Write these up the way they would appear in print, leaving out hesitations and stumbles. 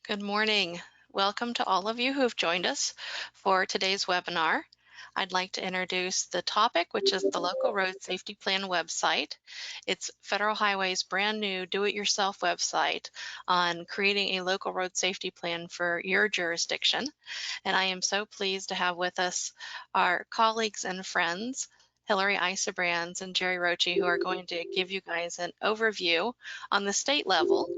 Good morning. Welcome to all of you who have joined us for today's webinar. I'd like to introduce the topic, which is the Local Road Safety Plan website. It's Federal Highway's brand new do-it-yourself website on creating a local road safety plan for your jurisdiction. And I am so pleased to have with us our colleagues and friends, Hillary Isebrands and Jerry Roche, who are going to give you guys an overview on the state level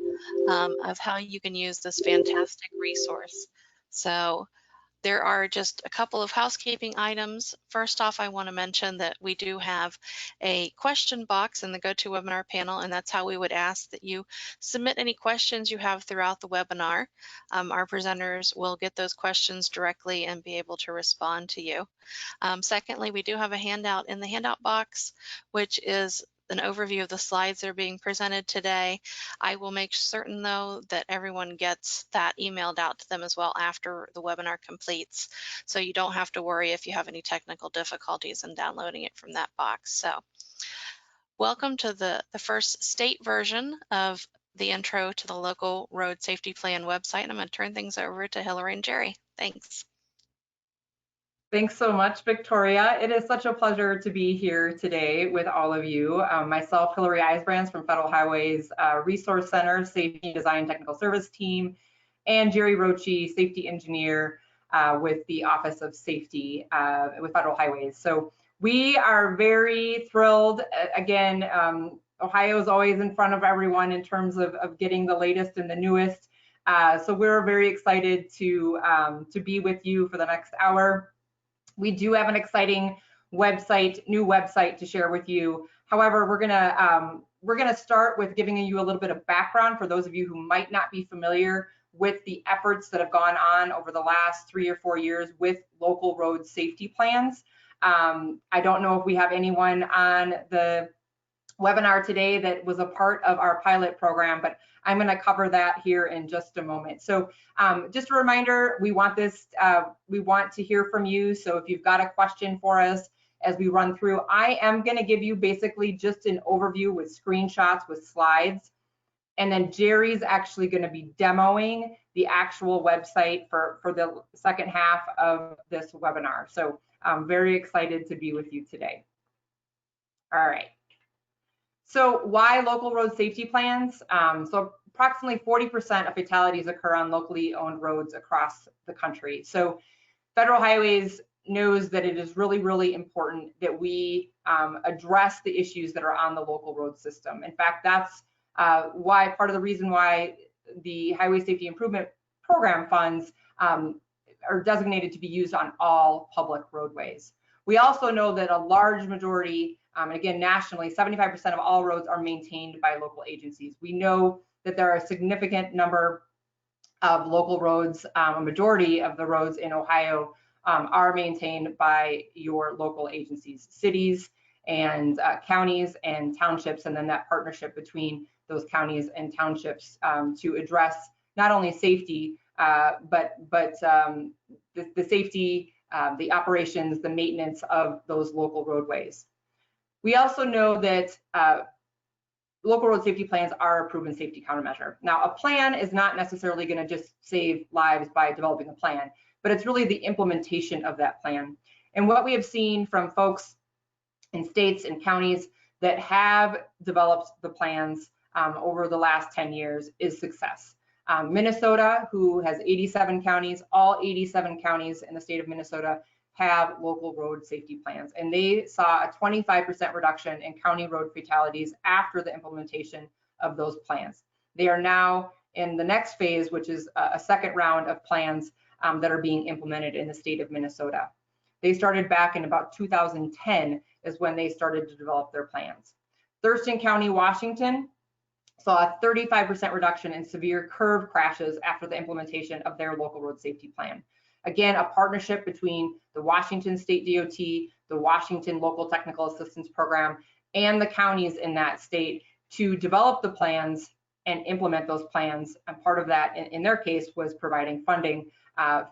of how you can use this fantastic resource. So there are just a couple of housekeeping items. First off, I want to mention that we do have a question box in the GoToWebinar panel, and that's how we would ask that you submit any questions you have throughout the webinar. Our presenters will get those questions directly and be able to respond to you. Secondly, we do have a handout in the handout box, which is an overview of the slides that are being presented today. I will make certain, though, that everyone gets that emailed out to them as well after the webinar completes, so you don't have to worry if you have any technical difficulties in downloading it from that box. So welcome to the first state version of the intro to the Local Road Safety Plan website. I'm going to turn things over to Hillary and Jerry. Thanks. Thanks so much, Victoria. It is such a pleasure to be here today with all of you. Myself, Hillary Isebrands from Federal Highway's Resource Center, Safety Design Technical Service Team, and Jerry Roche, Safety Engineer with the Office of Safety with Federal Highways. So we are very thrilled. Again, Ohio is always in front of everyone in terms of getting the latest and the newest. So we're very excited to be with you for the next hour. We do have an exciting website, new website to share with you. However, we're gonna start with giving you a little bit of background for those of you who might not be familiar with the efforts that have gone on over the last 3 or 4 years with local road safety plans. I don't know if we have anyone on the webinar today that was a part of our pilot program, but I'm going to cover that here in just a moment. So just a reminder, we want to hear from you. So if you've got a question for us as we run through, I am going to give you basically just an overview with screenshots with slides. And then Jerry's actually going to be demoing the actual website for the second half of this webinar. So I'm very excited to be with you today. All right. So why local road safety plans? So approximately 40% of fatalities occur on locally owned roads across the country. So Federal Highways knows that it is really, really important that we address the issues that are on the local road system. In fact, that's why part of the reason why the Highway Safety Improvement Program funds are designated to be used on all public roadways. We also know that a large majority, again, nationally, 75% of all roads are maintained by local agencies. We know that there are a significant number of local roads, a majority of the roads in Ohio are maintained by your local agencies, cities and counties and townships, and then that partnership between those counties and townships to address not only safety, but the safety, the operations, the maintenance of those local roadways. We also know that local road safety plans are a proven safety countermeasure. Now, a plan is not necessarily going to just save lives by developing a plan, but it's really the implementation of that plan. And what we have seen from folks in states and counties that have developed the plans over the last 10 years is success. Minnesota, who has 87 counties, all 87 counties in the state of Minnesota have local road safety plans, and they saw a 25% reduction in county road fatalities after the implementation of those plans. They are now in the next phase, which is a second round of plans that are being implemented in the state of Minnesota. They started back in about 2010 is when they started to develop their plans. Thurston County, Washington saw a 35% reduction in severe curb crashes after the implementation of their local road safety plan. Again, a partnership between the Washington State DOT, the Washington Local Technical Assistance Program, and the counties in that state to develop the plans and implement those plans. And part of that, in their case, was providing funding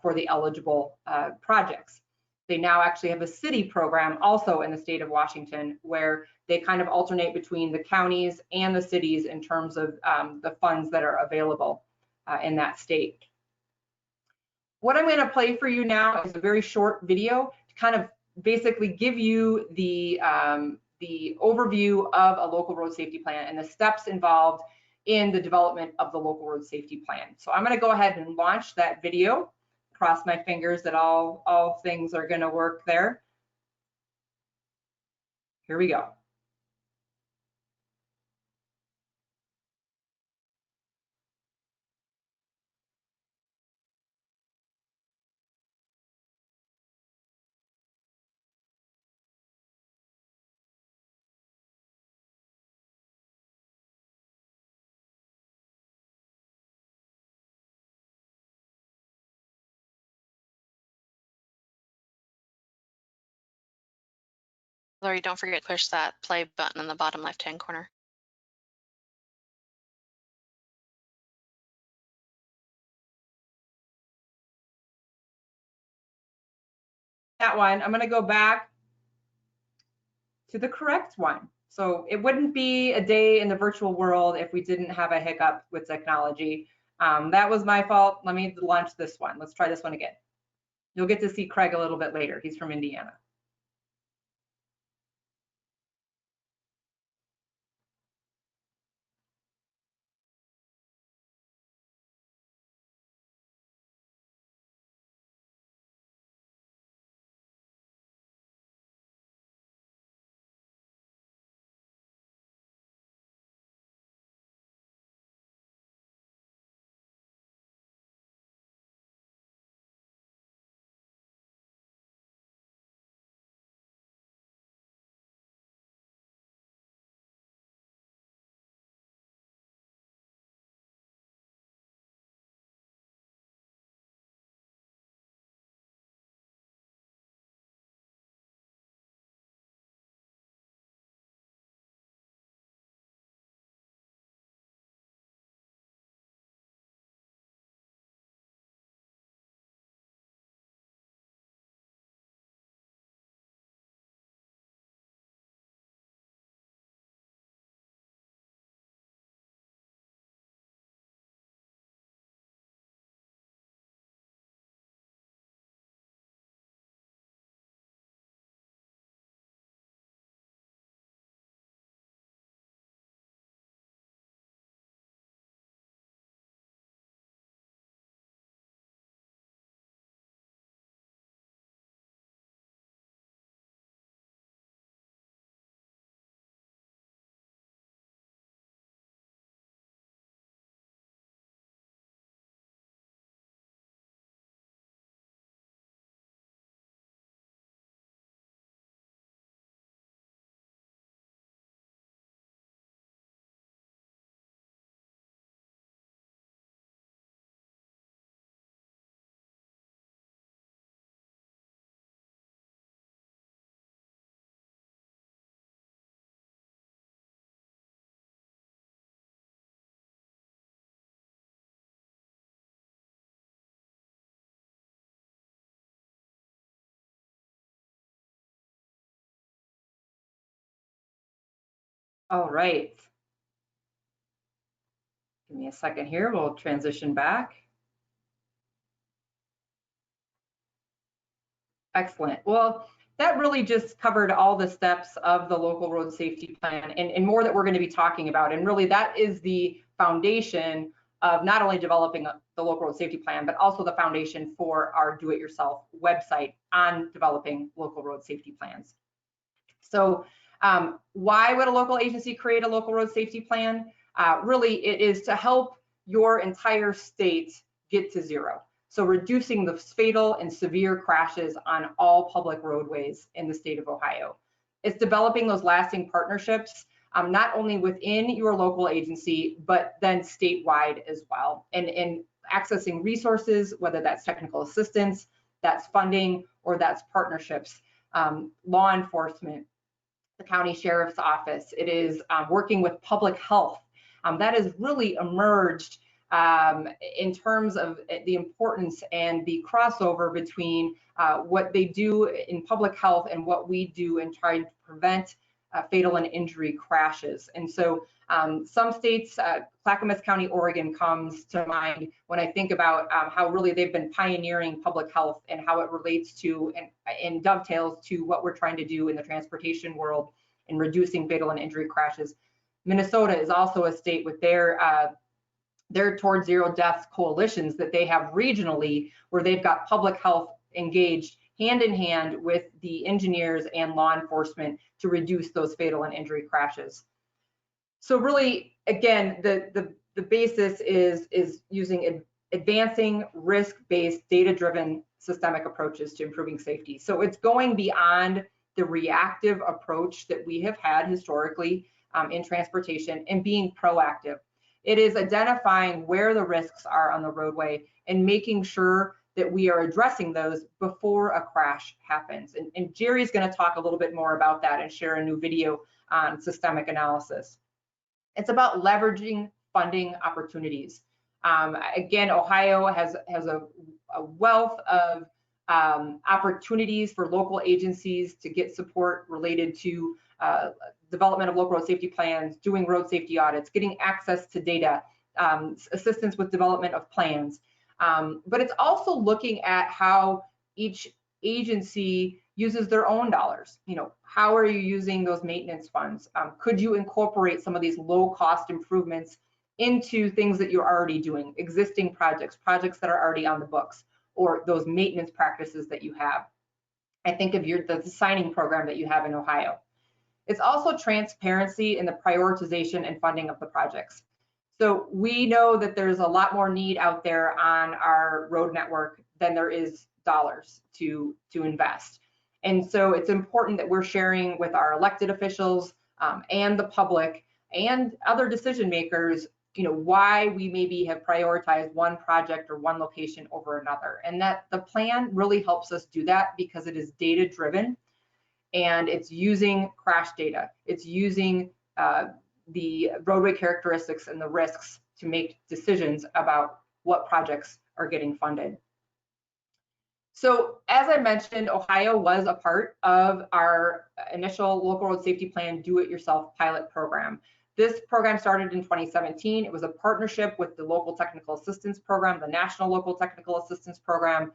for the eligible projects. They now actually have a city program also in the state of Washington where they kind of alternate between the counties and the cities in terms of the funds that are available. in that state. What I'm going to play for you now is a very short video to kind of basically give you the overview of a local road safety plan and the steps involved in the development of the local road safety plan. So I'm going to go ahead and launch that video. Cross my fingers that all things are going to work there. Here we go. Lori, don't forget to push that play button in the bottom left-hand corner. That one, I'm going to go back to the correct one. So it wouldn't be a day in the virtual world if we didn't have a hiccup with technology. That was my fault. Let me launch this one. Let's try this one again. You'll get to see Craig a little bit later. He's from Indiana. All right. Give me a second here. We'll transition back. Excellent. Well, that really just covered all the steps of the local road safety plan and more that we're going to be talking about. And really that is the foundation of not only developing the local road safety plan, but also the foundation for our do-it-yourself website on developing local road safety plans. So why would a local agency create a local road safety plan? Really, it is to help your entire state get to zero. So reducing the fatal and severe crashes on all public roadways in the state of Ohio. It's developing those lasting partnerships, not only within your local agency, but then statewide as well. And accessing resources, whether that's technical assistance, that's funding, or that's partnerships, law enforcement, the county sheriff's office. It is working with public health. That has really emerged in terms of the importance and the crossover between what they do in public health and what we do in trying to prevent fatal and injury crashes. And so Some states, Clackamas County, Oregon comes to mind when I think about how really they've been pioneering public health and how it relates to and dovetails to what we're trying to do in the transportation world in reducing fatal and injury crashes. Minnesota is also a state with their Towards Zero Deaths coalitions that they have regionally, where they've got public health engaged hand in hand with the engineers and law enforcement to reduce those fatal and injury crashes. So really, again, the basis is using advancing risk-based, data-driven systemic approaches to improving safety. So it's going beyond the reactive approach that we have had historically in transportation and being proactive. It is identifying where the risks are on the roadway and making sure that we are addressing those before a crash happens. And Jerry's going to talk a little bit more about that and share a new video on systemic analysis. It's about leveraging funding opportunities. Again, Ohio has a wealth of opportunities for local agencies to get support related to development of local road safety plans, doing road safety audits, getting access to data, assistance with development of plans. But it's also looking at how each agency uses their own dollars. You know, how are you using those maintenance funds? Could you incorporate some of these low-cost improvements into things that you're already doing, existing projects that are already on the books, or those maintenance practices that you have? I think of the signing program that you have in Ohio. It's also transparency in the prioritization and funding of the projects. So we know that there's a lot more need out there on our road network than there is dollars to invest. And so it's important that we're sharing with our elected officials and the public and other decision makers, you know, why we maybe have prioritized one project or one location over another. And that the plan really helps us do that because it is data driven and it's using crash data. It's using the roadway characteristics and the risks to make decisions about what projects are getting funded. So as I mentioned, Ohio was a part of our initial local road safety plan do-it-yourself pilot program. This program started in 2017. It was a partnership with the local technical assistance program, the National Local Technical Assistance Program,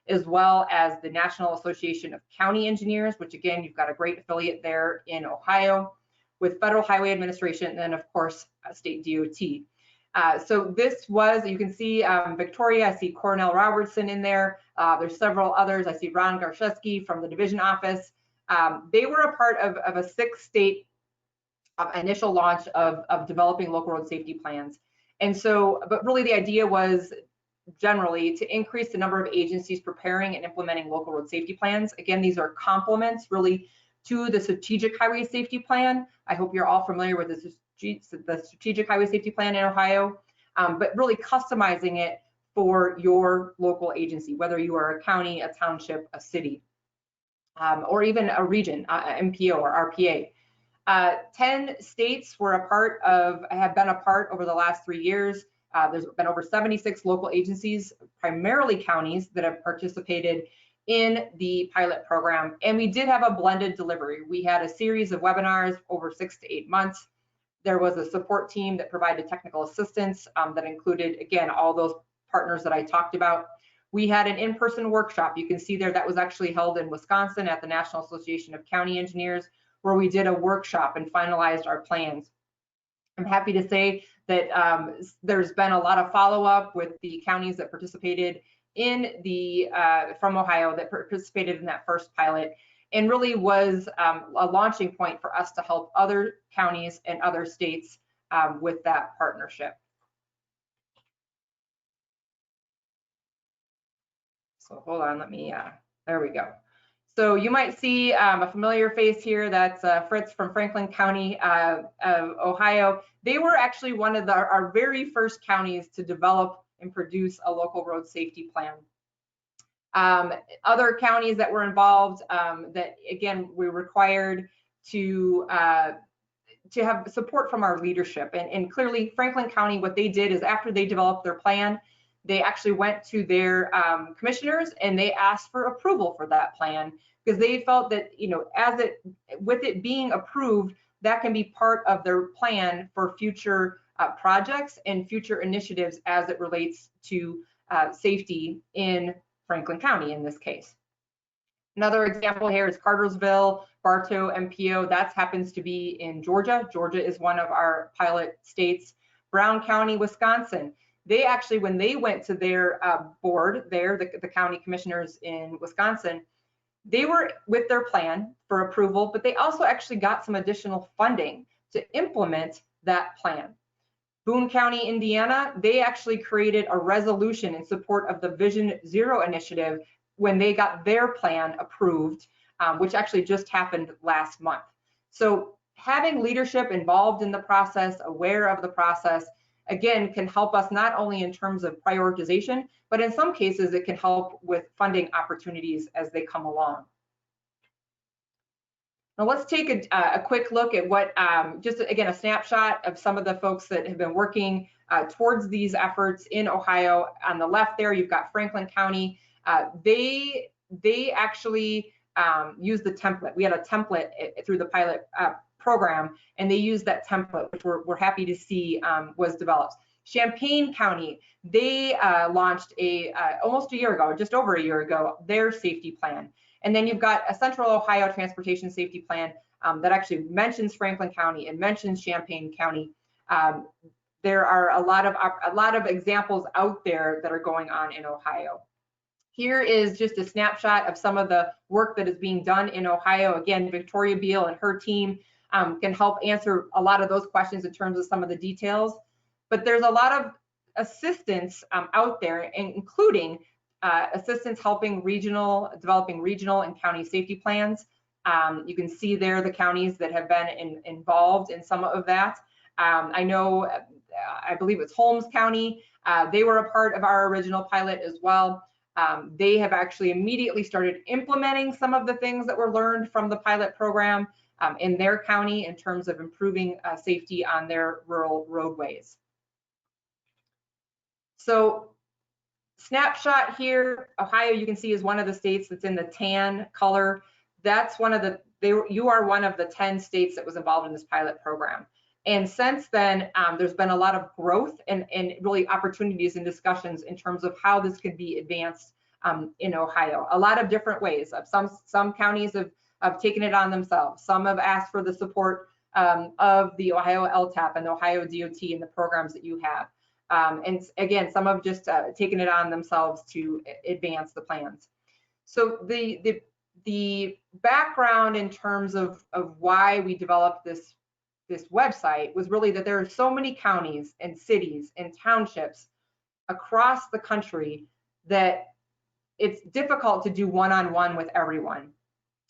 as well as the National Association of County Engineers, which again, you've got a great affiliate there in Ohio, with Federal Highway Administration, and then of course, state DOT. So this was, you can see Victoria, I see Cornell Robertson in there. There's several others. I see Ron Garszewski from the division office. They were a part of a 6-state initial launch of developing local road safety plans. And so, but really the idea was generally to increase the number of agencies preparing and implementing local road safety plans. Again, these are complements really to the strategic highway safety plan. I hope you're all familiar with the strategic highway safety plan in Ohio, but really customizing it for your local agency, whether you are a county, a township, a city, or even a region, MPO or RPA. 10 states were have been a part over the last 3 years. There's been over 76 local agencies, primarily counties, that have participated in the pilot program. And we did have a blended delivery. We had a series of webinars over 6 to 8 months. There was a support team that provided technical assistance that included, again, all those partners that I talked about. We had an in-person workshop. You can see there that was actually held in Wisconsin at the National Association of County Engineers, where we did a workshop and finalized our plans. I'm happy to say that there's been a lot of follow-up with the counties that participated in the, from Ohio, that participated in that first pilot, and really was a launching point for us to help other counties and other states with that partnership. So hold on, let me, there we go. So you might see a familiar face here. That's Fritz from Franklin County of Ohio. They were actually one of our very first counties to develop and produce a local road safety plan. Other counties that were involved that, again, we required to have support from our leadership. And clearly Franklin County, what they did is after they developed their plan, they actually went to their commissioners and they asked for approval for that plan, because they felt that, you know, with it being approved, that can be part of their plan for future projects and future initiatives as it relates to safety in Franklin County in this case. Another example here is Cartersville, Bartow, MPO. That happens to be in Georgia. Georgia is one of our pilot states. Brown County, Wisconsin. They actually, when they went to their board there, the county commissioners in Wisconsin, they were with their plan for approval, but they also actually got some additional funding to implement that plan. Boone County, Indiana, they actually created a resolution in support of the Vision Zero initiative when they got their plan approved, which actually just happened last month. So having leadership involved in the process, aware of the process, again, can help us not only in terms of prioritization, but in some cases it can help with funding opportunities as they come along. Now let's take a quick look at what, just again, a snapshot of some of the folks that have been working towards these efforts in Ohio. On the left there, you've got Franklin County. They actually used the template. We had a template through the pilot program, and they used that template, which we're happy to see was developed. Champaign County, they launched almost a year ago, just over a year ago, their safety plan. And then you've got a Central Ohio Transportation Safety Plan that actually mentions Franklin County and mentions Champaign County. There are a lot of examples out there that are going on in Ohio. Here is just a snapshot of some of the work that is being done in Ohio. Again, Victoria Beal and her team can help answer a lot of those questions in terms of some of the details. But there's a lot of assistance out there, including assistance helping developing regional and county safety plans. You can see there the counties that have been involved in some of that. I know, I believe it's Holmes County. They were a part of our original pilot as well. They have actually immediately started implementing some of the things that were learned from the pilot program in their county in terms of improving safety on their rural roadways. So snapshot here, Ohio, you can see is one of the states that's in the tan color. That's one of you are one of the 10 states that was involved in this pilot program. And since then, there's been a lot of growth and really opportunities and discussions in terms of how this could be advanced in Ohio. A lot of different ways. Some counties have taken it on themselves. Some have asked for the support of the Ohio LTAP and the Ohio DOT and the programs that you have. And again, some have just taken it on themselves to advance the plans. So the background in terms of why we developed this website was really that there are so many counties and cities and townships across the country that it's difficult to do one-on-one with everyone.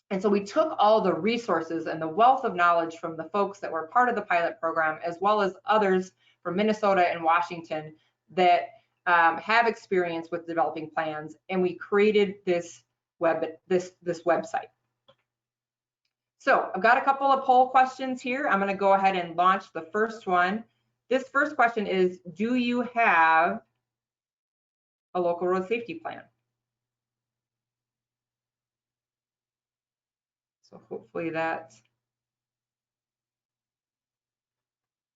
And so we took all the resources and the wealth of knowledge from the folks that were part of the pilot program, as well as others from Minnesota and Washington that have experience with developing plans, and we created this website. So I've got a couple of poll questions here. I'm going to go ahead and launch the first one. This first question is, do you have a local road safety plan? So hopefully that's,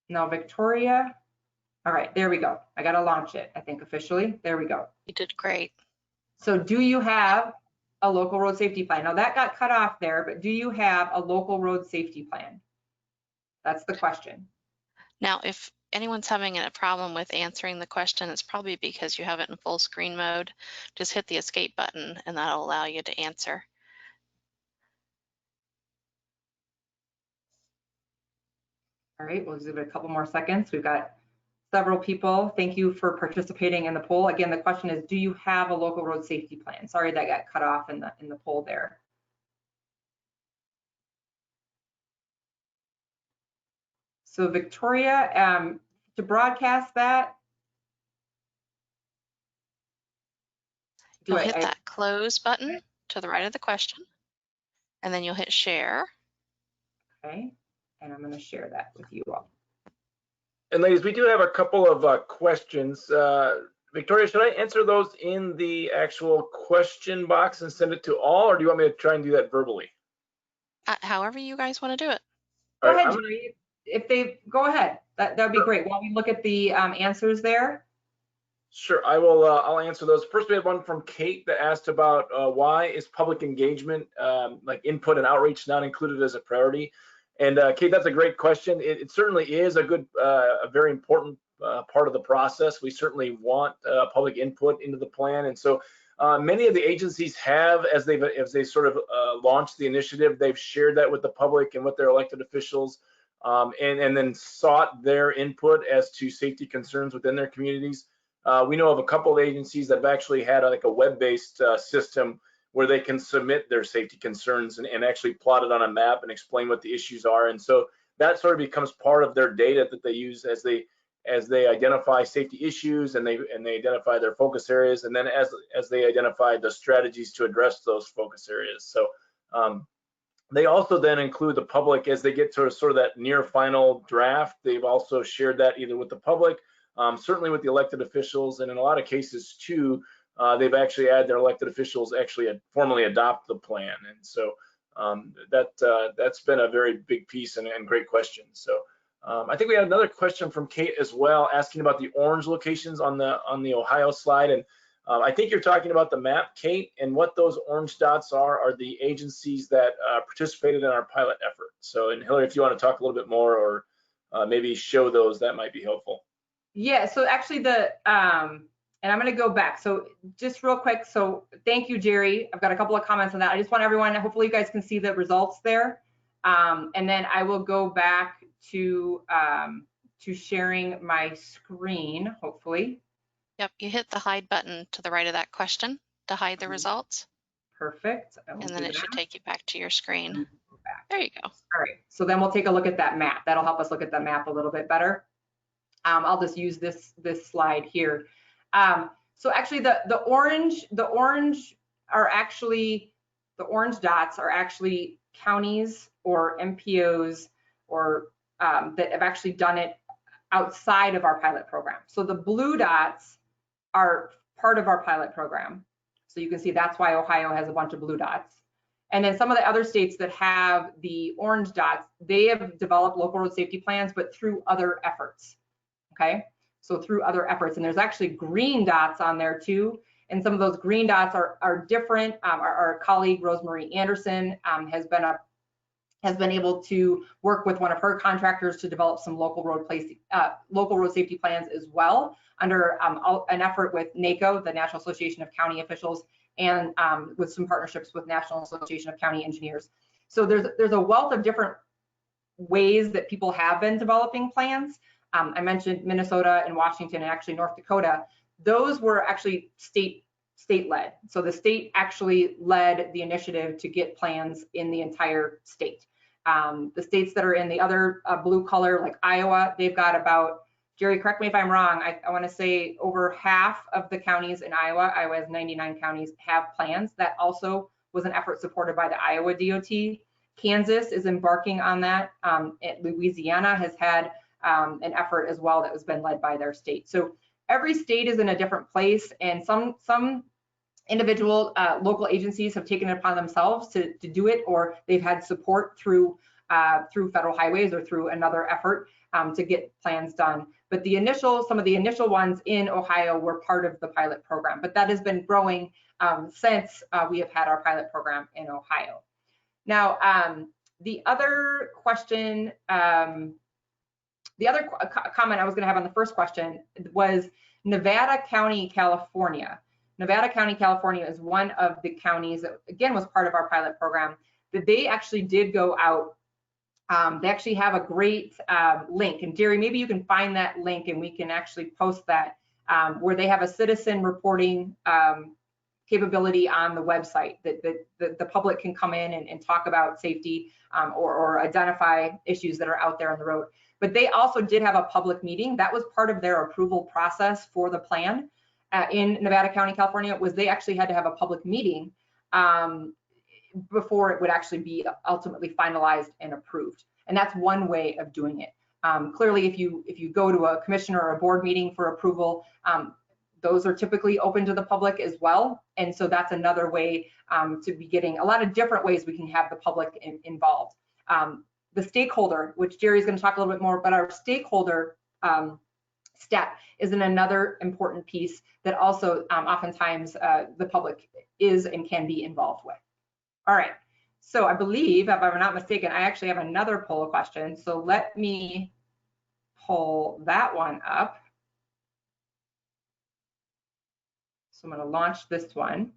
now Victoria. All right, there we go. I got to launch it, I think, officially. There we go. You did great. So do you have a local road safety plan? Now that got cut off there, but do you have a local road safety plan? That's the question. Now, if anyone's having a problem with answering the question, it's probably because you have it in full screen mode. Just hit the escape button and that'll allow you to answer. All right, we'll give it a couple more seconds. We've got several people. Thank you for participating in the poll. Again, the question is, do you have a local road safety plan? Sorry that got cut off in the poll there. So Victoria, to broadcast that, You'll hit that close button to the right of the question, and then you'll hit share. Okay, and I'm going to share that with you all. And ladies, we do have a couple of questions. Victoria, should I answer those in the actual question box and send it to all, or do you want me to try and do that verbally? However you guys want to do it. Go All right, ahead, Jerry. If they go ahead, that would be great. While we look at the answers there. Sure, I will. I'll answer those. First, we had one from Kate that asked about why is public engagement, like input and outreach, not included as a priority. And Kate, that's a great question. It certainly is a good, a very important part of the process. We certainly want public input into the plan, and so many of the agencies have, as they sort of launched the initiative, they've shared that with the public and with their elected officials, and then sought their input as to safety concerns within their communities. We know of a couple of agencies that have actually had like a web-based system where they can submit their safety concerns and actually plot it on a map and explain what the issues are. And so that sort of becomes part of their data that they use as they identify safety issues and they identify their focus areas, and then as they identify the strategies to address those focus areas. So they also then include the public as they get to sort of that near final draft. They've also shared that either with the public, certainly with the elected officials, and in a lot of cases too, they've actually had their elected officials actually formally adopt the plan. And so that's been a very big piece and great question. So I think we had another question from Kate as well, asking about the orange locations on the Ohio slide. And I think you're talking about the map, Kate, and what those orange dots are the agencies that participated in our pilot effort. So, and Hillary, if you want to talk a little bit more or maybe show those, that might be helpful. Yeah, so actually and I'm going to go back. So just real quick. So thank you, Jerry. I've got a couple of comments on that. I just want everyone, hopefully you guys can see the results there. And then I will go back to sharing my screen, hopefully. Yep, you hit the hide button to the right of that question to hide the results. Perfect. And then it should take you back to your screen. There you go. All right, so then we'll take a look at that map. That'll help us look at the map a little bit better. I'll just use this slide here. So actually the orange dots are actually counties or MPOs or that have actually done it outside of our pilot program. So the blue dots are part of our pilot program. So you can see that's why Ohio has a bunch of blue dots. And then some of the other states that have the orange dots, they have developed local road safety plans, but through other efforts. Okay, so through other efforts, and there's actually green dots on there too. And some of those green dots are different. Our colleague Rosemary Anderson has been able to work with one of her contractors to develop some local road safety plans as well under an effort with NACO, the National Association of County Officials, and with some partnerships with National Association of County Engineers. So there's a wealth of different ways that people have been developing plans. I mentioned Minnesota and Washington and actually North Dakota. Those were actually state-led. So the state actually led the initiative to get plans in the entire state. The states that are in the other blue color, like Iowa, they've got about, Jerry, correct me if I'm wrong, I want to say over half of the counties in Iowa has 99 counties, have plans. That also was an effort supported by the Iowa DOT. Kansas is embarking on that. Louisiana has had an effort as well that has been led by their state. So every state is in a different place, and some individual local agencies have taken it upon themselves to do it, or they've had support through federal highways or through another effort to get plans done. But some of the initial ones in Ohio were part of the pilot program, but that has been growing since we have had our pilot program in Ohio. Now, the other question, the other comment I was going to have on the first question was Nevada County, California. Nevada County, California is one of the counties that, again, was part of our pilot program, that they actually did go out. They actually have a great link. And Jerry, maybe you can find that link and we can actually post that, where they have a citizen reporting capability on the website that the public can come in and talk about safety or identify issues that are out there on the road. But they also did have a public meeting. That was part of their approval process for the plan in Nevada County, California, was they actually had to have a public meeting before it would actually be ultimately finalized and approved. And that's one way of doing it. Clearly, if you go to a commissioner or a board meeting for approval, those are typically open to the public as well. And so that's another way to be getting a lot of different ways we can have the public involved. the stakeholder, which Jerry's going to talk a little bit more, but our stakeholder step is another important piece that also oftentimes the public is and can be involved with. All right, so I believe, if I'm not mistaken, I actually have another poll question. So let me pull that one up. So I'm going to launch this one.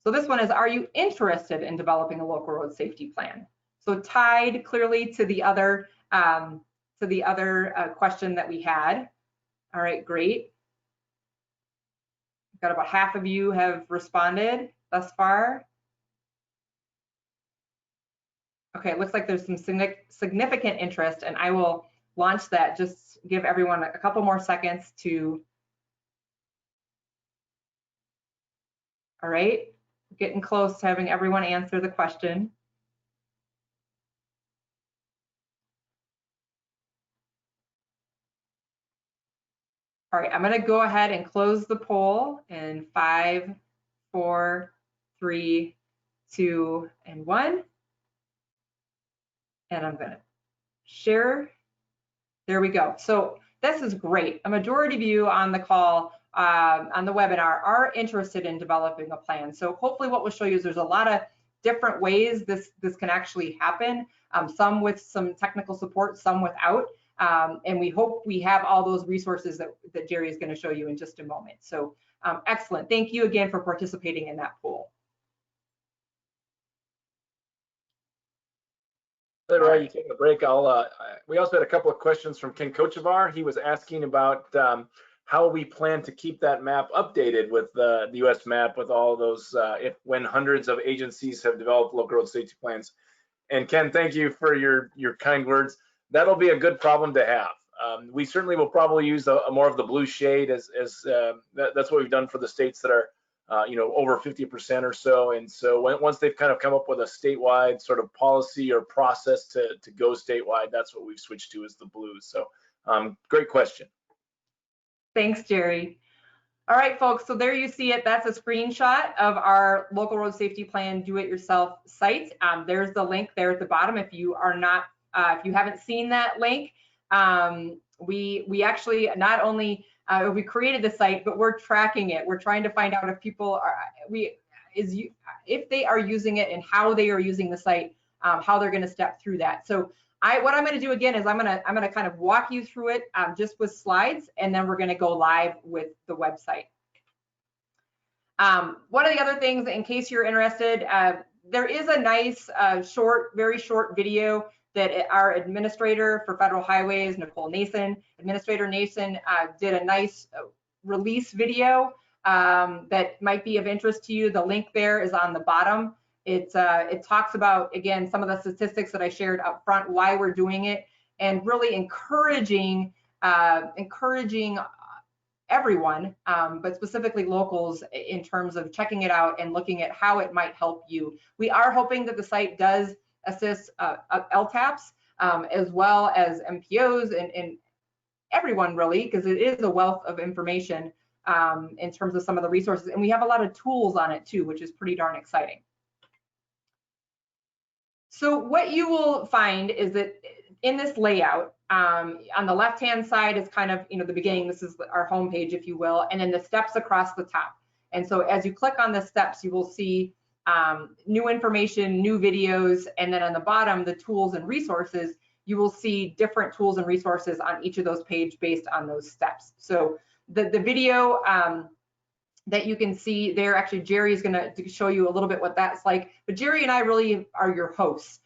So this one is, are you interested in developing a local road safety plan? So tied clearly to the other question that we had. All right, great. Got about half of you have responded thus far. Okay, it looks like there's some significant interest, and I will launch that. Just give everyone a couple more seconds to. All right, getting close to having everyone answer the question. All right, I'm going to go ahead and close the poll in 5, 4, 3, 2, and 1. And I'm going to share. There we go. So this is great. A majority of you on the call, on the webinar, are interested in developing a plan. So hopefully what we'll show you is there's a lot of different ways this can actually happen, some with some technical support, some without. And we hope we have all those resources that Jerry is going to show you in just a moment. So excellent. Thank you again for participating in that poll. Right, you take a break. We also had a couple of questions from Ken Kochevar. He was asking about how we plan to keep that map updated with the U.S. map, with all those when hundreds of agencies have developed local road safety plans. And Ken, thank you for your kind words. That'll be a good problem to have. We certainly will probably use more of the blue shade as that's what we've done for the states that are over 50% or so. And so once they've kind of come up with a statewide sort of policy or process to go statewide, that's what we've switched to, is the blue. So great question. Thanks, Jerry. All right, folks, so there you see it. That's a screenshot of our local road safety plan do-it-yourself site. There's the link there at the bottom. If you are not, if you haven't seen that link, we actually not only we created the site, but we're tracking it. We're trying to find out if people are if they are using it and how they are using the site, how they're going to step through that. So what I'm going to do again is I'm going to kind of walk you through it just with slides, and then we're going to go live with the website. One of the other things, in case you're interested, there is a nice very short video that our administrator for Federal Highways, Nicole Nason, Administrator Nason, did a nice release video that might be of interest to you. The link there is on the bottom. It talks about, again, some of the statistics that I shared up front, why we're doing it, and really encouraging everyone, but specifically locals, in terms of checking it out and looking at how it might help you. We are hoping that the site does assist LTAPs as well as MPOs and everyone, really, because it is a wealth of information in terms of some of the resources. And we have a lot of tools on it too, which is pretty darn exciting. So what you will find is that in this layout, on the left-hand side is kind of, the beginning. This is our home page, if you will, and then the steps across the top. And so as you click on the steps, you will see new information, new videos, and then on the bottom, the tools and resources. You will see different tools and resources on each of those pages based on those steps. So the video that you can see there, actually Jerry is going to show you a little bit what that's like, but Jerry and I really are your hosts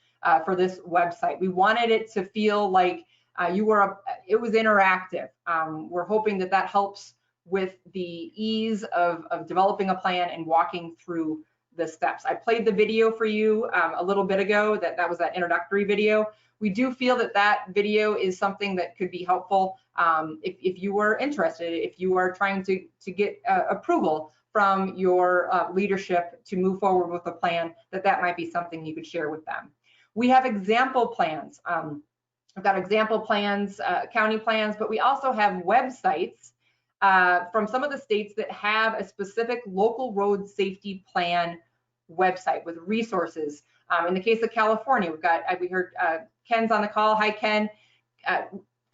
for this website. We wanted it to feel like it was interactive. We're hoping that that helps with the ease of developing a plan and walking through the steps. I played the video for you a little bit ago. That was that introductory video. We do feel that that video is something that could be helpful if you were interested, if you are trying to get approval from your leadership to move forward with a plan, that might be something you could share with them. We have example plans. We've got example plans, county plans, but we also have websites from some of the states that have a specific local road safety plan website with resources In the case of California, we heard Ken's on the call. Hi, Ken.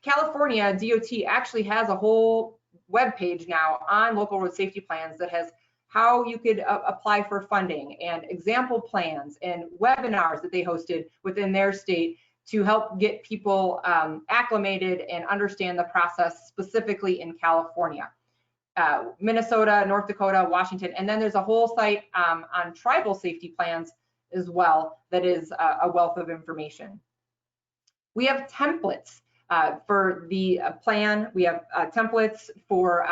California DOT actually has a whole web page now on local road safety plans that has how you could apply for funding and example plans and webinars that they hosted within their state to help get people acclimated and understand the process specifically in California. Minnesota, North Dakota, Washington, and then there's a whole site on tribal safety plans as well that is a wealth of information. We have templates for the plan. We have templates for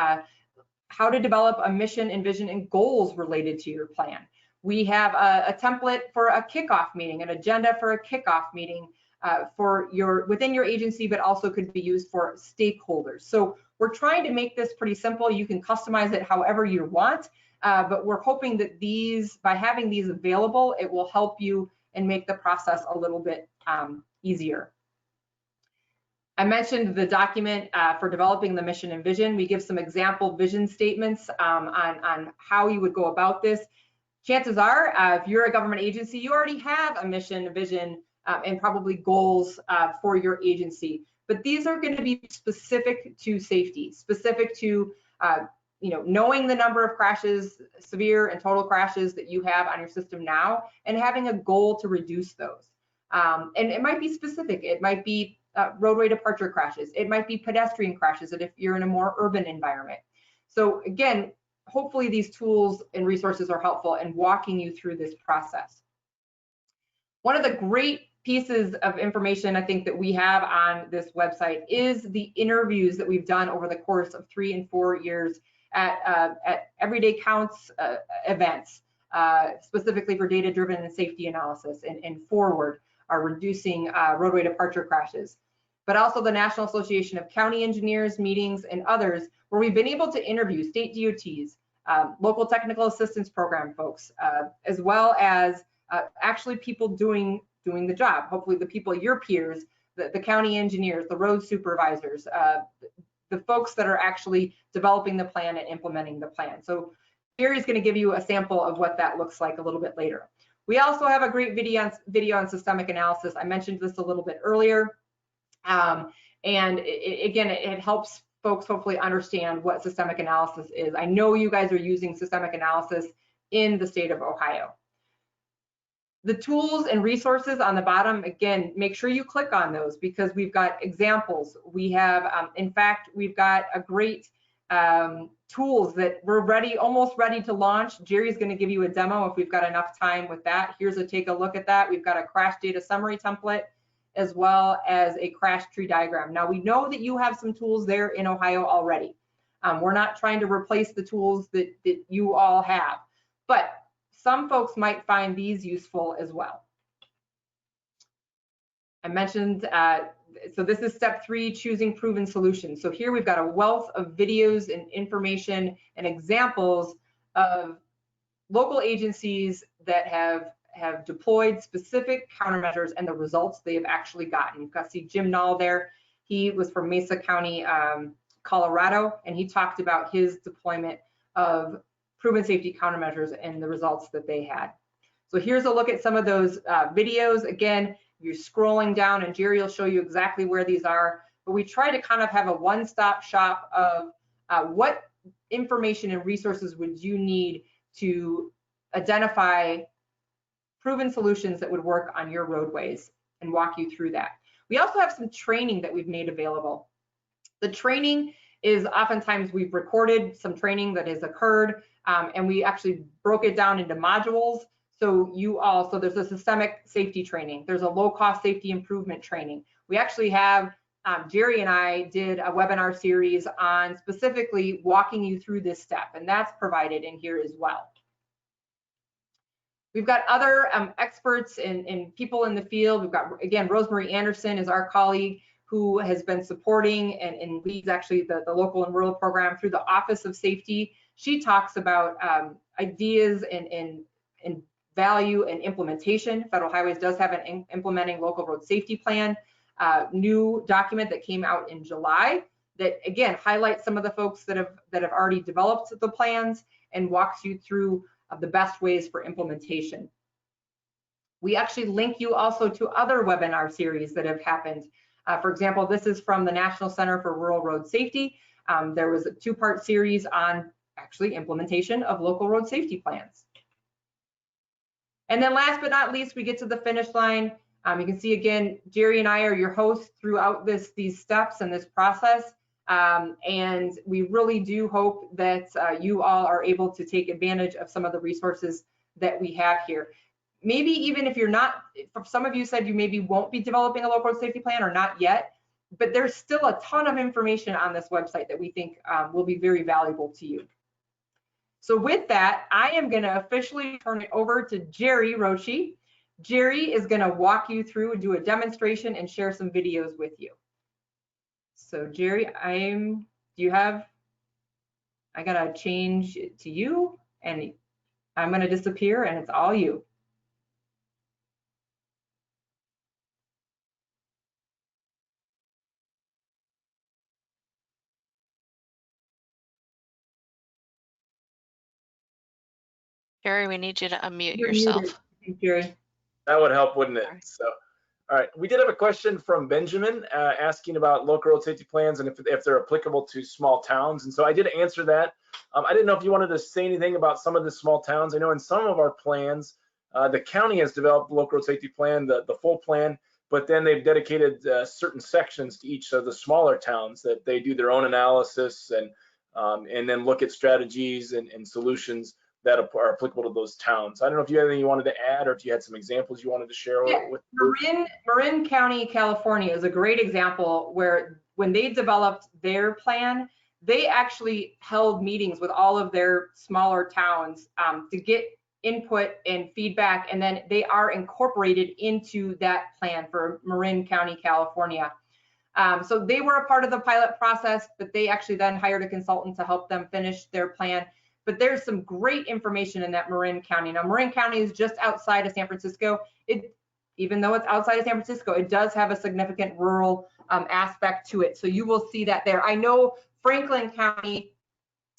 how to develop a mission and vision and goals related to your plan. We have a template for a kickoff meeting, an agenda for a kickoff meeting for within your agency, but also could be used for stakeholders. So we're trying to make this pretty simple. You can customize it however you want, but we're hoping that by having these available, it will help you and make the process a little bit easier. I mentioned the document for developing the mission and vision. We give some example vision statements on how you would go about this. Chances are, if you're a government agency, you already have a mission, a vision, and probably goals for your agency. But these are going to be specific to safety, specific to knowing the number of crashes, severe and total crashes that you have on your system now, and having a goal to reduce those. And it might be specific. It might be roadway departure crashes. It might be pedestrian crashes if you're in a more urban environment. So again, hopefully these tools and resources are helpful in walking you through this process. One of the great pieces of information I think that we have on this website is the interviews that we've done over the course of 3 and 4 years at Everyday Counts events, specifically for data-driven and safety analysis, and Forward are reducing roadway departure crashes, but also the National Association of County Engineers meetings and others, where we've been able to interview state DOTs, local technical assistance program folks, as well as actually people doing the job. Hopefully the people, your peers, the county engineers, the road supervisors, the folks that are actually developing the plan and implementing the plan. So Gary's going to give you a sample of what that looks like a little bit later. We also have a great video on systemic analysis. I mentioned this a little bit earlier. And it helps folks hopefully understand what systemic analysis is. I know you guys are using systemic analysis in the state of Ohio. The tools and resources on the bottom, again, make sure you click on those because we've got examples. We have, in fact, we've got a great tools that we're almost ready to launch. Jerry's going to give you a demo if we've got enough time with that. Here's take a look at that. We've got a crash data summary template as well as a crash tree diagram. Now we know that you have some tools there in Ohio already. We're not trying to replace the tools that you all have, but some folks might find these useful as well. I mentioned, so this is step 3, choosing proven solutions. So here we've got a wealth of videos and information and examples of local agencies that have deployed specific countermeasures and the results they have actually gotten. You've got to see Jim Nall there. He was from Mesa County, Colorado, and he talked about his deployment of proven safety countermeasures and the results that they had. So here's a look at some of those videos. Again, you're scrolling down and Jerry will show you exactly where these are, but we try to kind of have a one-stop shop of what information and resources would you need to identify proven solutions that would work on your roadways and walk you through that. We also have some training that we've made available. The training is oftentimes we've recorded some training that has occurred and we actually broke it down into modules. So there's a systemic safety training. There's a low-cost safety improvement training. We actually have, Jerry and I did a webinar series on specifically walking you through this step, and that's provided in here as well. We've got other experts and people in the field. We've got, again, Rosemary Anderson is our colleague who has been supporting and leads actually the local and rural program through the Office of Safety. She talks about ideas and value and implementation. Federal Highways does have an implementing local road safety plan, new document that came out in July that again highlights some of the folks that have already developed the plans and walks you through the best ways for implementation. We actually link you also to other webinar series that have happened. For example, this is from the National Center for Rural Road Safety. There was a 2-part series on actually implementation of local road safety plans. And then last but not least, we get to the finish line. You can see again, Jerry and I are your hosts throughout these steps and this process. And we really do hope that you all are able to take advantage of some of the resources that we have here. Maybe even if you're not, some of you said you maybe won't be developing a local road safety plan or not yet, but there's still a ton of information on this website that we think will be very valuable to you. So with that, I am going to officially turn it over to Jerry Roche. Jerry is going to walk you through and do a demonstration and share some videos with you. So Jerry, I gotta change it to you, and I'm gonna disappear, and it's all you. Jerry, we need you to unmute You're yourself. muted, Jerry. That would help, wouldn't it? Sorry. So, all right, we did have a question from Benjamin asking about local road safety plans and if they're applicable to small towns. And so I did answer that. I didn't know if you wanted to say anything about some of the small towns. I know in some of our plans, the county has developed the local road safety plan, the full plan, but then they've dedicated certain sections to each of the smaller towns that they do their own analysis and then look at strategies and solutions that are applicable to those towns. I don't know if you had anything you wanted to add or if you had some examples you wanted to share with. Marin County, California is a great example where when they developed their plan, they actually held meetings with all of their smaller towns to get input and feedback, and then they are incorporated into that plan for Marin County, California. So they were a part of the pilot process, but they actually then hired a consultant to help them finish their plan. But there's some great information in that Marin County. Now, Marin County is just outside of San Francisco. Even though it's outside of San Francisco, it does have a significant rural aspect to it. So you will see that there. I know Franklin County,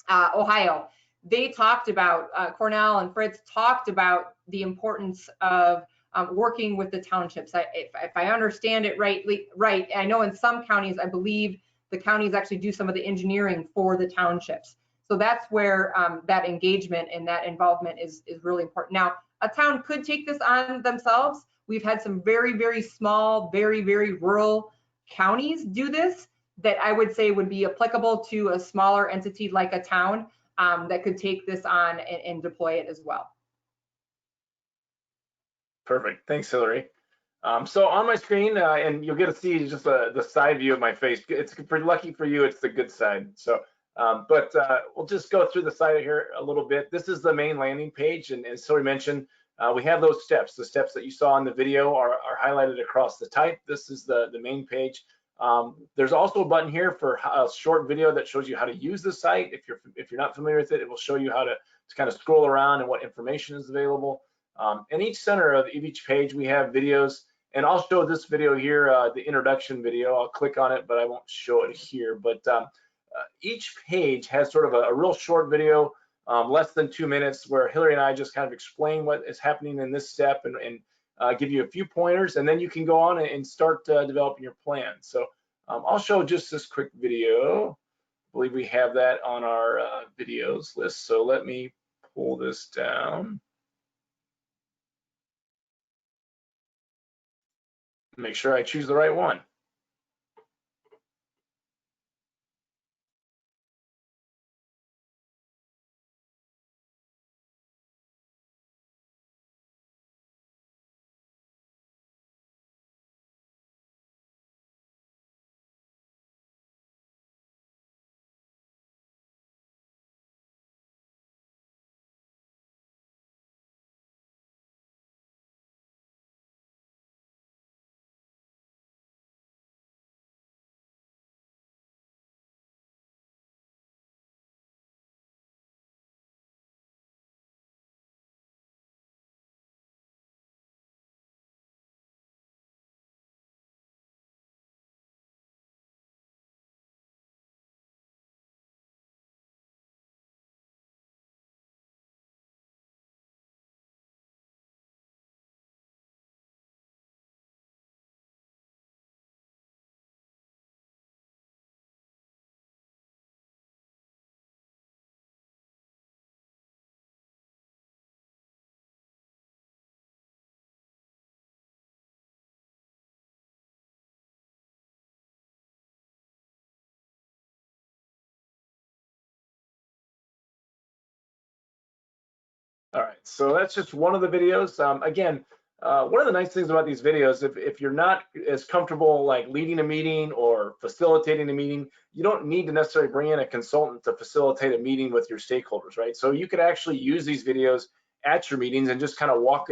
Ohio, they talked about, Cornell and Fritz talked about the importance of working with the townships. If I understand it right, I know in some counties, I believe the counties actually do some of the engineering for the townships. So that's where that engagement and that involvement is really important. Now, a town could take this on themselves. We've had some very, very small, very, very rural counties do this that I would say would be applicable to a smaller entity like a town that could take this on and deploy it as well. Perfect. Thanks, Hillary. So on my screen, and you'll get to see just the side view of my face. It's pretty lucky for you. It's the good side. So, but we'll just go through the side here a little bit. This is the main landing page, and as Hillary mentioned, we have those steps. The steps that you saw in the video are highlighted across the type. This is the main page. There's also a button here for a short video that shows you how to use the site. If you're not familiar with it, it will show you how to kind of scroll around and what information is available. In each center of each page, we have videos, and I'll show this video here, the introduction video. I'll click on it, but I won't show it here. But each page has sort of a real short video, less than 2 minutes, where Hillary and I just kind of explain what is happening in this step and give you a few pointers, and then you can go on and start developing your plan. So I'll show just this quick video. I believe we have that on our videos list. So let me pull this down. Make sure I choose the right one. so that's just one of the videos. Again, one of the nice things about these videos, if you're not as comfortable like leading a meeting or facilitating a meeting, you don't need to necessarily bring in a consultant to facilitate a meeting with your stakeholders, right? So you could actually use these videos at your meetings and just kind of walk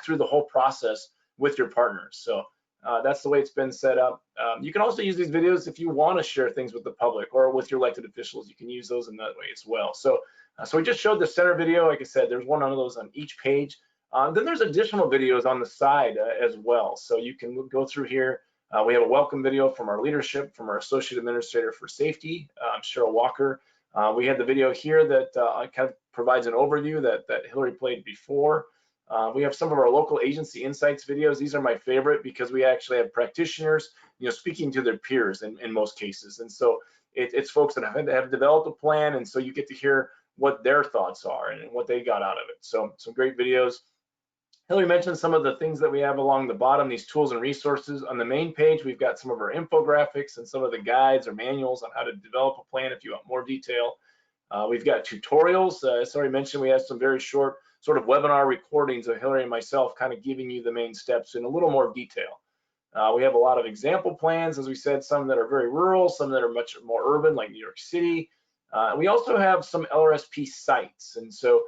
through the whole process with your partners. So that's the way it's been set up. You can also use these videos if you want to share things with the public or with your elected officials. You can use those in that way as well. So we just showed the center video. Like I said, there's one of those on each page. Then there's additional videos on the side as well. So you can go through here. We have a welcome video from our leadership, from our Associate Administrator for Safety, Cheryl Walker. We had the video here that kind of provides an overview that Hillary played before. We have some of our local agency insights videos. These are my favorite because we actually have practitioners, speaking to their peers in most cases. And so it's folks that have developed a plan, and so you get to hear what their thoughts are and what they got out of it. So some great videos. Hillary mentioned some of the things that we have along the bottom, these tools and resources. On the main page, we've got some of our infographics and some of the guides or manuals on how to develop a plan if you want more detail. We've got tutorials. As already mentioned, we have some very short sort of webinar recordings of Hillary and myself kind of giving you the main steps in a little more detail. We have a lot of example plans, as we said, some that are very rural, some that are much more urban, like New York City. We also have some LRSP sites. And so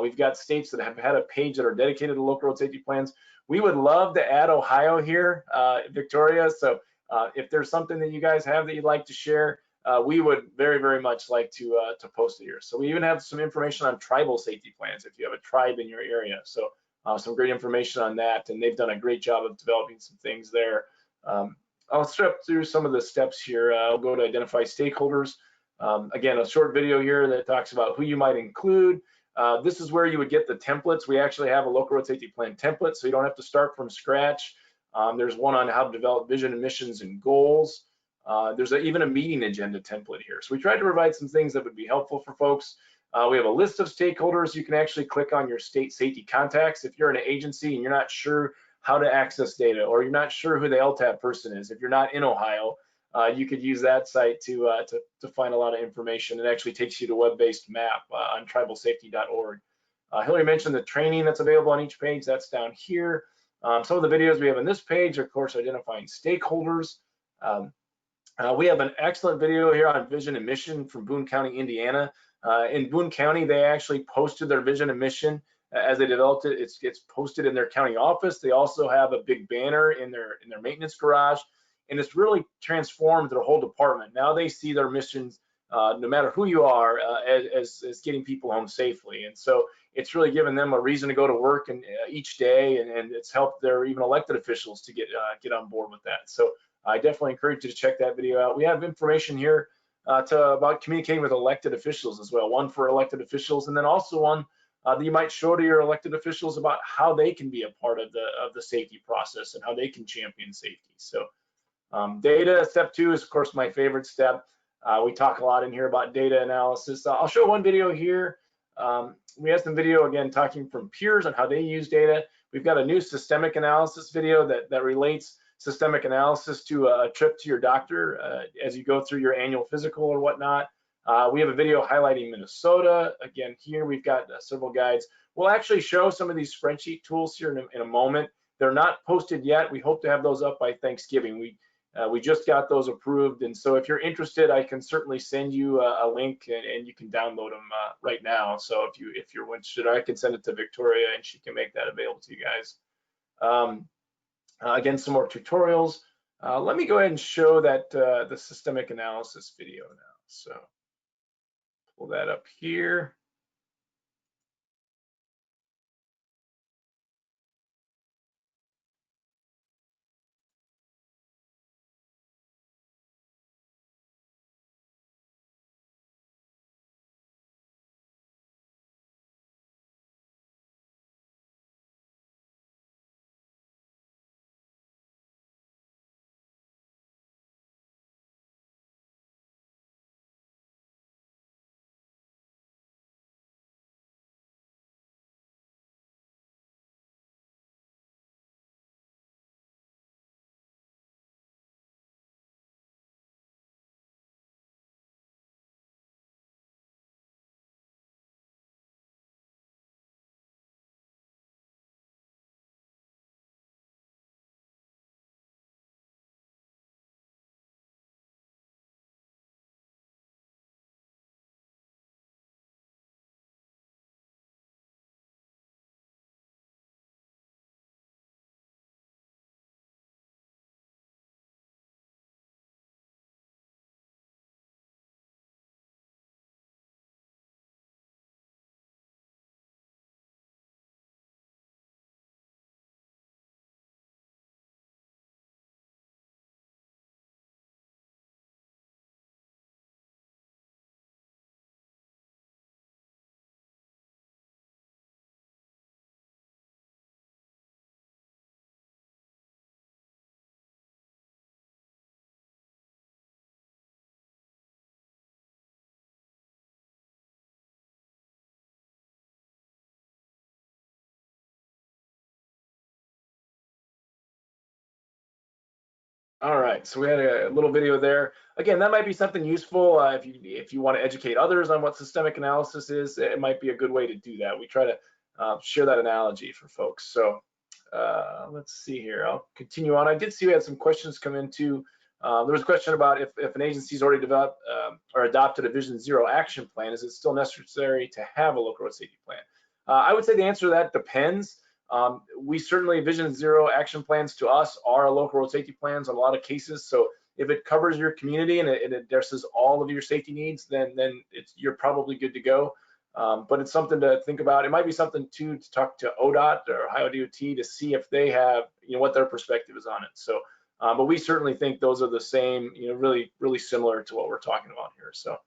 we've got states that have had a page that are dedicated to local road safety plans. We would love to add Ohio here, Victoria. So if there's something that you guys have that you'd like to share, we would very, very much like to post it here. So we even have some information on tribal safety plans if you have a tribe in your area. So some great information on that, and they've done a great job of developing some things there. I'll step through some of the steps here. I'll go to identify stakeholders. Again, a short video here that talks about who you might include. This is where you would get the templates. We actually have a local road safety plan template, so you don't have to start from scratch. There's one on how to develop vision and missions and goals. There's even a meeting agenda template here. So we tried to provide some things that would be helpful for folks. We have a list of stakeholders. You can actually click on your state safety contacts. If you're in an agency and you're not sure how to access data, or you're not sure who the LTAP person is, if you're not in Ohio, you could use that site to find a lot of information. It actually takes you to a web-based map on tribalsafety.org. Hillary mentioned the training that's available on each page. That's down here. Some of the videos we have on this page are, of course, identifying stakeholders. We have an excellent video here on vision and mission from Boone County, Indiana. In Boone County, they actually posted their vision and mission as they developed it. It gets posted in their county office. They also have a big banner in their maintenance garage, and it's really transformed their whole department. Now they see their missions, no matter who you are, as getting people home safely. And so it's really given them a reason to go to work and each day, and it's helped their even elected officials to get on board with that. So I definitely encourage you to check that video out. We have information here about communicating with elected officials as well, one for elected officials, and then also one that you might show to your elected officials about how they can be a part of the safety process and how they can champion safety. So data, step 2 is, of course, my favorite step. We talk a lot in here about data analysis. I'll show one video here. We have some video, again, talking from peers on how they use data. We've got a new systemic analysis video that relates systemic analysis to a trip to your doctor as you go through your annual physical or whatnot. We have a video highlighting Minnesota. Again, here we've got several guides. We'll actually show some of these spreadsheet tools here in a moment. They're not posted yet. We hope to have those up by Thanksgiving. We just got those approved, and so if you're interested, I can certainly send you a link and you can download them right now. So if you're interested, I can send it to Victoria and she can make that available to you guys. Again, some more tutorials. Let me go ahead and show that the systemic analysis video now. So pull that up here. All right, so we had a little video there. Again, that might be something useful if you want to educate others on what systemic analysis is. It might be a good way to do that. We try to share that analogy for folks. So let's see here. I'll continue on. I did see we had some questions come in too. There was a question about if an agency's already developed or adopted a Vision Zero action plan, is it still necessary to have a local road safety plan? I would say the answer to that depends. We certainly, Vision Zero action plans to us are local road safety plans in a lot of cases. So if it covers your community and it addresses all of your safety needs, then you're probably good to go. But it's something to think about. It might be something too to talk to ODOT or Ohio DOT to see if they have, what their perspective is on it. So, but we certainly think those are the same, really similar to what we're talking about here. So.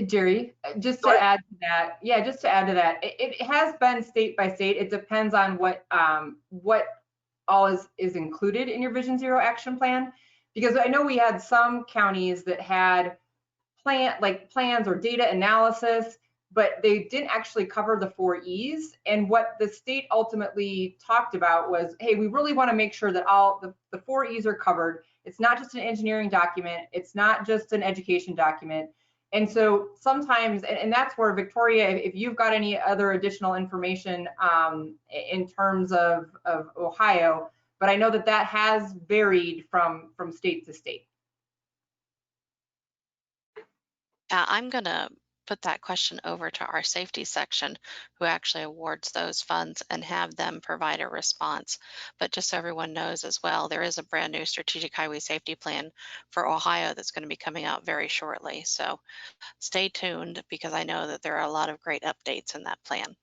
Jerry, just to add to that, it has been state by state. It depends on what all is included in your Vision Zero action plan. Because I know we had some counties that had plans or data analysis, but they didn't actually cover the 4 E's. And what the state ultimately talked about was, hey, we really want to make sure that all the 4 E's are covered. It's not just an engineering document. It's not just an education document. And so sometimes, and that's where Victoria, if you've got any other additional information in terms of Ohio, but I know that has varied from state to state. I'm going to put that question over to our safety section, who actually awards those funds, and have them provide a response. But just so everyone knows as well, there is a brand new strategic highway safety plan for Ohio that's going to be coming out very shortly. So stay tuned, because I know that there are a lot of great updates in that plan.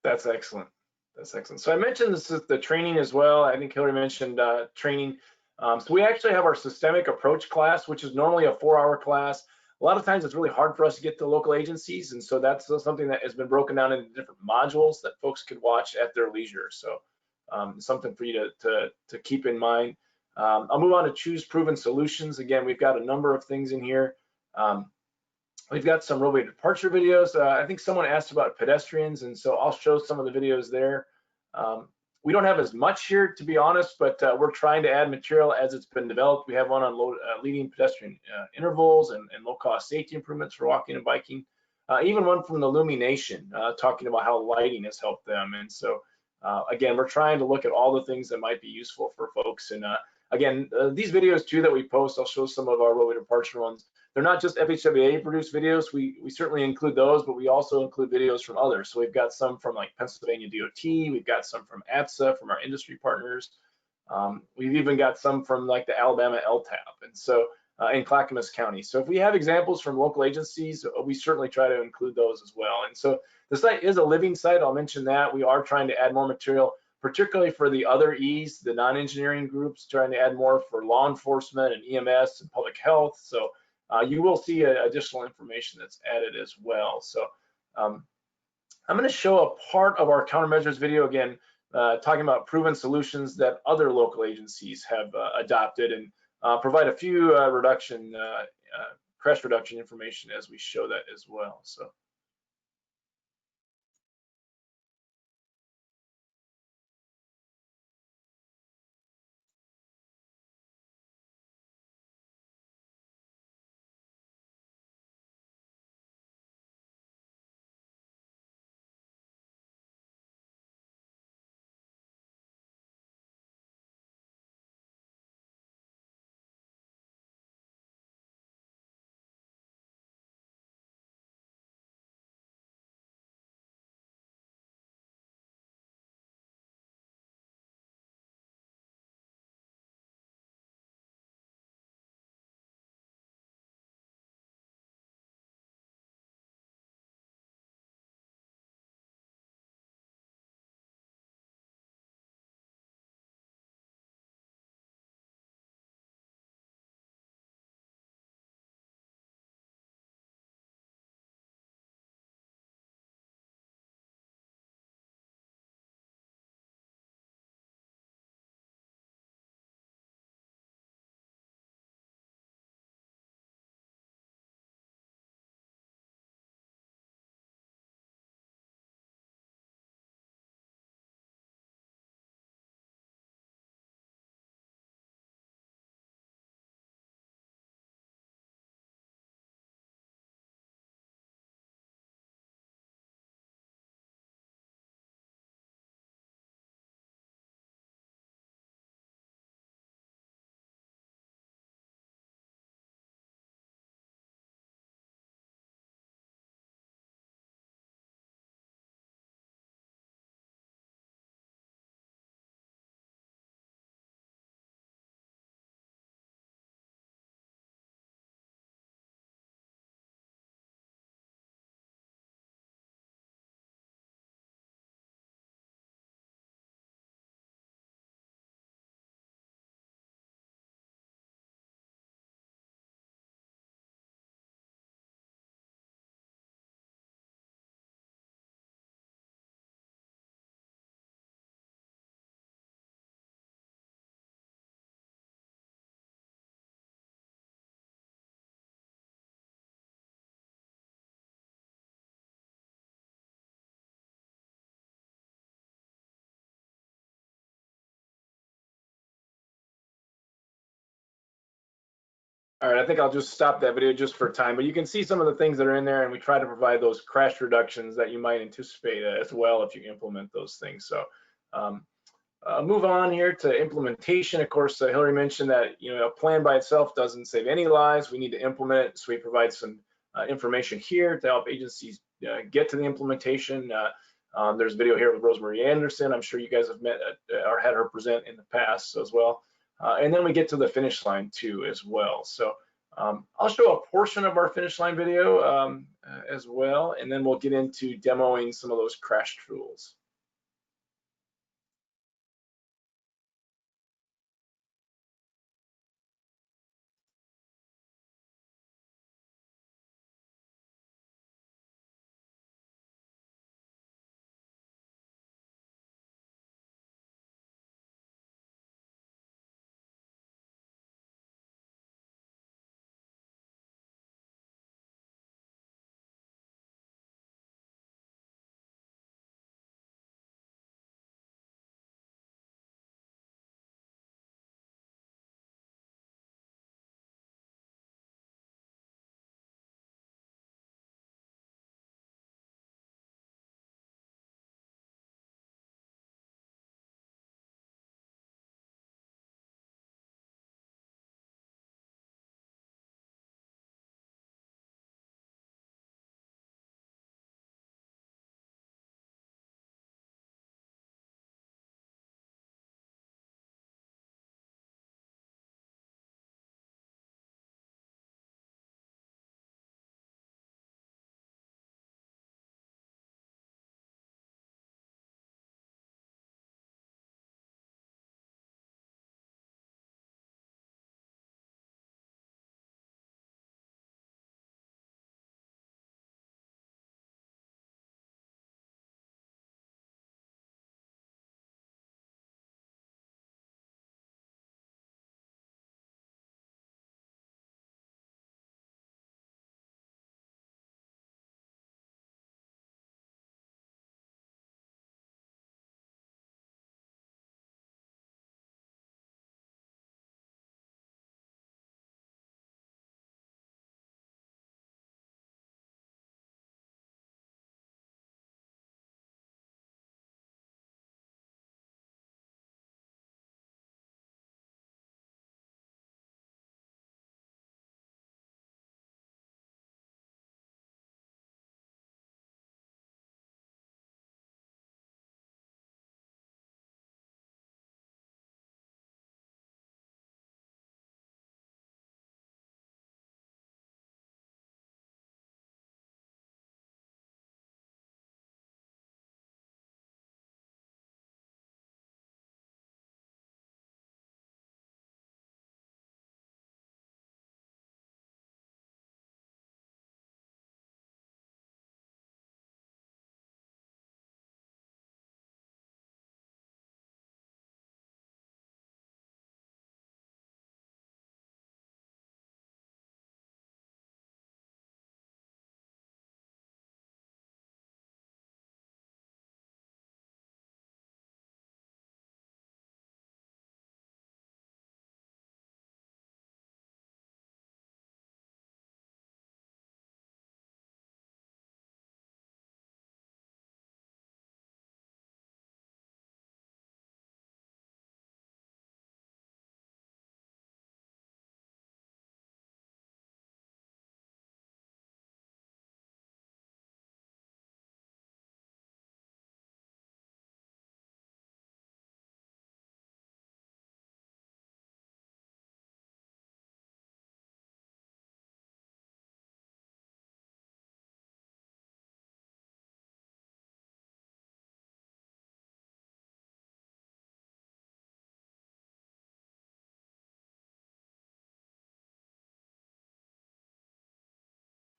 That's excellent. That's excellent. So I mentioned this is the training as well. I think Hillary mentioned training. So we actually have our systemic approach class, which is normally a 4-hour class. A lot of times it's really hard for us to get to local agencies, and so that's something that has been broken down into different modules that folks could watch at their leisure. So something for you to keep in mind. I'll move on to choose proven solutions. Again, we've got a number of things in here. We've got some roadway departure videos. I think someone asked about pedestrians, and so I'll show some of the videos there. We don't have as much here, to be honest, but we're trying to add material as it's been developed. We have one on leading pedestrian intervals and low-cost safety improvements for walking and biking. Even one from the Illumination talking about how lighting has helped them. And so, again, we're trying to look at all the things that might be useful for folks. And again, these videos too that we post, I'll show some of our roadway departure ones. They're not just FHWA produced videos. We certainly include those, but we also include videos from others. So we've got some from like Pennsylvania DOT, we've got some from ATSA, from our industry partners. We've even got some from like the Alabama LTAP, and so in Clackamas County. So if we have examples from local agencies, we certainly try to include those as well. And so the site is a living site. I'll mention that. We are trying to add more material, particularly for the other E's, the non-engineering groups, trying to add more for law enforcement and EMS and public health. So you will see additional information that's added as well. So I'm going to show a part of our countermeasures video again, talking about proven solutions that other local agencies have adopted, and provide a few crash reduction information as we show that as well. So. All right, I think I'll just stop that video just for time, but you can see some of the things that are in there, and we try to provide those crash reductions that you might anticipate as well if you implement those things. So move on here to implementation. Of course, Hillary mentioned that a plan by itself doesn't save any lives. We need to implement it, so we provide some information here to help agencies get to the implementation. There's a video here with Rosemary Anderson. I'm sure you guys have met or had her present in the past as well. And then we get to the finish line too as well. So I'll show a portion of our finish line video as well, and then we'll get into demoing some of those crash tools.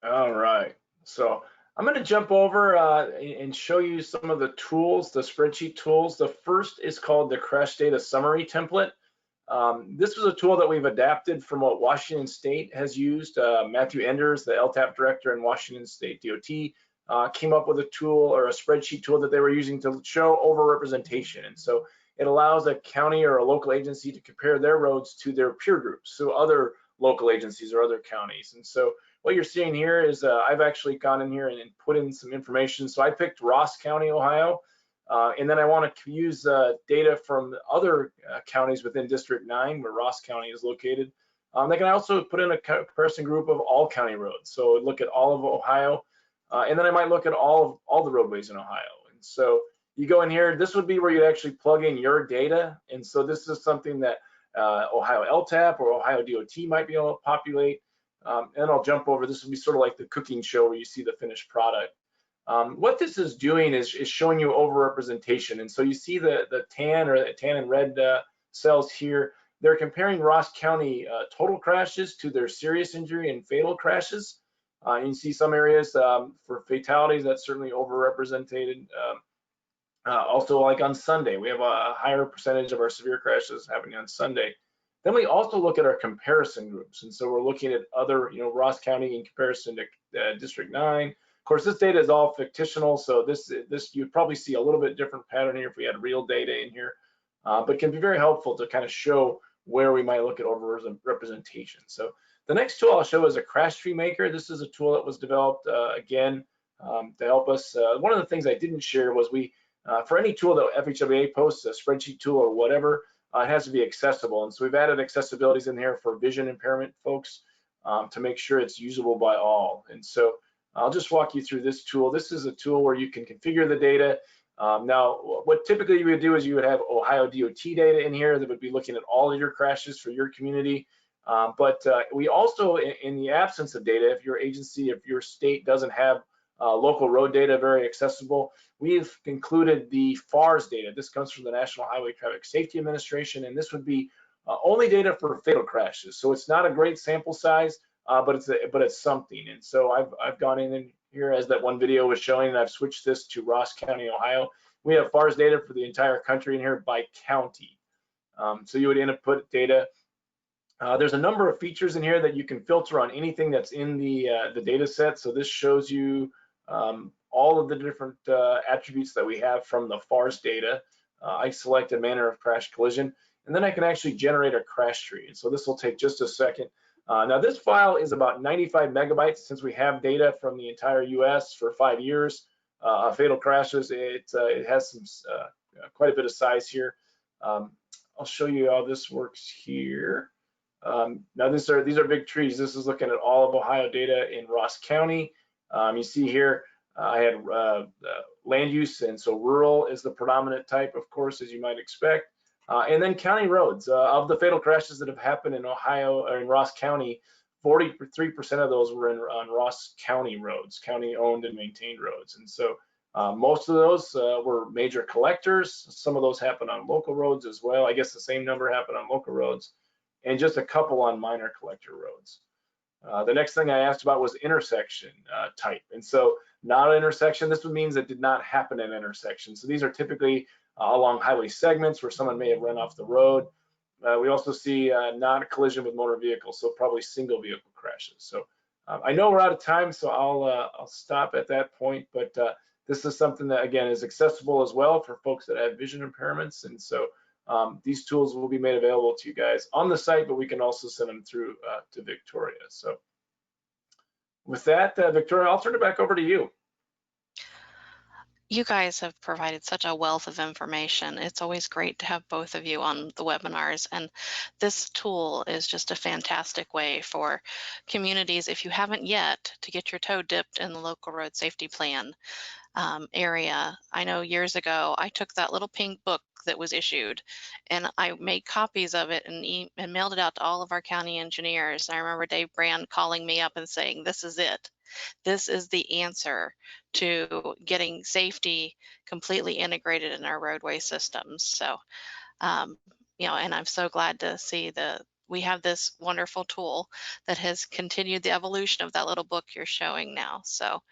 All right, so I'm going to jump over and show you some of the tools, the spreadsheet tools. The first is called the Crash Data Summary Template. This was a tool that we've adapted from what Washington State has used. Matthew Enders, the LTAP director in Washington State DOT, came up with a tool or a spreadsheet tool that they were using to show overrepresentation. And so it allows a county or a local agency to compare their roads to their peer groups, so other local agencies or other counties. And so what you're seeing here is I've actually gone in here and put in some information. So I picked Ross County, Ohio, and then I want to use data from other counties within District 9, where Ross County is located. They can also put in a comparison group of all county roads. So look at all of Ohio, and then I might look at all the roadways in Ohio. And so you go in here, this would be where you actually plug in your data. And so this is something that Ohio LTAP or Ohio DOT might be able to populate. And I'll jump over, this would be sort of like the cooking show where you see the finished product. What this is doing is showing you overrepresentation. And so you see the tan and red cells here. They're comparing Ross County total crashes to their serious injury and fatal crashes. And you see some areas for fatalities that's certainly overrepresented. Also, like on Sunday, we have a higher percentage of our severe crashes happening on Sunday. Then we also look at our comparison groups. And so we're looking at other, Ross County in comparison to District 9. Of course, this data is all fictional, so this you'd probably see a little bit different pattern here if we had real data in here, but can be very helpful to kind of show where we might look at overrepresentation. So the next tool I'll show is a crash tree maker. This is a tool that was developed again to help us. One of the things I didn't share was for any tool that FHWA posts, a spreadsheet tool or whatever, it has to be accessible. And so we've added accessibilities in here for vision impairment folks to make sure it's usable by all. And so I'll just walk you through this tool. This is a tool where you can configure the data. Now, what typically you would do is you would have Ohio DOT data in here that would be looking at all of your crashes for your community. But we also, in the absence of data, if your agency, if your state doesn't have local road data very accessible, we've included the FARS data. This comes from the National Highway Traffic Safety Administration, and this would be only data for fatal crashes. So it's not a great sample size, but it's something. And so I've gone in here, as that one video was showing, and I've switched this to Ross County, Ohio. We have FARS data for the entire country in here by county. So you would input data. There's a number of features in here that you can filter on anything that's in the data set. So this shows you all of the different attributes that we have from the FARS data. I select a manner of crash collision, and then I can actually generate a crash tree. And so this will take just a second. Now this file is about 95 megabytes. Since we have data from the entire US for 5 years, fatal crashes, it has some quite a bit of size here. I'll show you how this works here. Now these are big trees. This is looking at all of Ohio data in Ross County. You see here, I had land use, and so rural is the predominant type, of course, as you might expect. And then county roads. Of the fatal crashes that have happened in Ohio or in Ross County, 43% of those were on Ross County roads, county-owned and maintained roads. And so most of those were major collectors. Some of those happened on local roads as well. I guess the same number happened on local roads, and just a couple on minor collector roads. The next thing I asked about was intersection type. And so not an intersection, this means it did not happen at an intersection. So these are typically along highway segments where someone may have run off the road. We also see not a collision with motor vehicles, so probably single vehicle crashes. So I know we're out of time, so I'll stop at that point, but this is something that, again, is accessible as well for folks that have vision impairments. And so these tools will be made available to you guys on the site, but we can also send them through to Victoria. So with that, Victoria, I'll turn it back over to you. You guys have provided such a wealth of information. It's always great to have both of you on the webinars, and this tool is just a fantastic way for communities, if you haven't yet, to get your toe dipped in the local road safety plan area. I know years ago I took that little pink book that was issued and I made copies of it and mailed it out to all of our county engineers. I remember Dave Brand calling me up and saying, "This is it. This is the answer to getting safety completely integrated in our roadway systems." So, and I'm so glad to see we have this wonderful tool that has continued the evolution of that little book you're showing now. So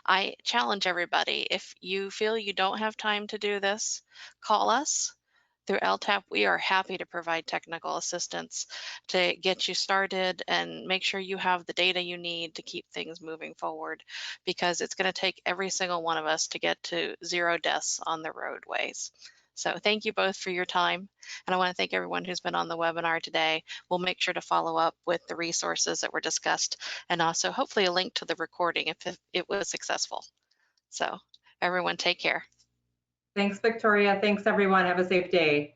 I challenge everybody, if you feel you don't have time to do this, call us. Through LTAP, we are happy to provide technical assistance to get you started and make sure you have the data you need to keep things moving forward, because it's going to take every single one of us to get to 0 deaths on the roadways. So thank you both for your time. And I want to thank everyone who's been on the webinar today. We'll make sure to follow up with the resources that were discussed and also hopefully a link to the recording if it was successful. So everyone take care. Thanks, Victoria. Thanks, everyone. Have a safe day.